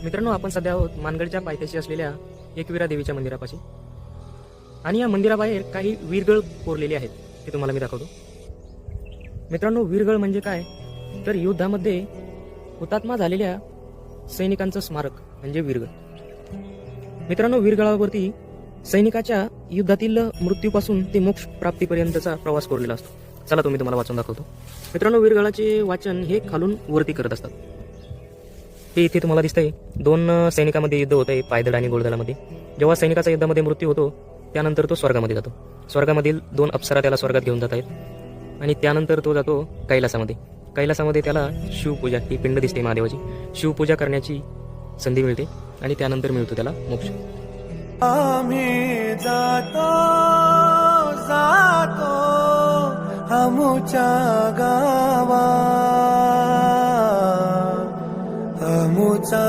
मित्रांनो, आपण सध्या आहोत मानगडच्या पायथ्याशी असलेल्या एकविरा देवीच्या मंदिरापाशी. आणि या मंदिराबाहेर काही वीरगळ कोरलेले आहेत, ते तुम्हाला मी दाखवतो. मित्रांनो, वीरगळ म्हणजे काय, तर युद्धामध्ये हुतात्मा झालेल्या सैनिकांचं स्मारक म्हणजे वीरगळ. मित्रांनो, वीरगळावरती सैनिकाच्या युद्धातील मृत्यूपासून ते मोक्ष प्राप्तीपर्यंतचा प्रवास कोरलेला असतो. चला तुम्ही तुम्हाला वाचून दाखवतो. मित्रांनो, वीरगळाचे वाचन हे खालून वरती करत असतात. ते इथे तुम्हाला दिसतंय, दोन सैनिकांमध्ये युद्ध होत आहे, पायदळ आणि घोडदळामध्ये. जेव्हा सैनिकाचा युद्धामध्ये मृत्यू होतो त्यानंतर तो स्वर्गामध्ये जातो. स्वर्गामधील दोन अप्सरा त्याला स्वर्गात घेऊन जात आहेत आणि त्यानंतर तो जातो कैलासामध्ये. कैलासामध्ये त्याला शिवपूजा, ही पिंड दिसते महादेवाची, शिवपूजा करण्याची संधी मिळते आणि त्यानंतर मिळतो त्याला मोक्ष. आम्ही जातो जातो आमुच्या गावा, आमुचा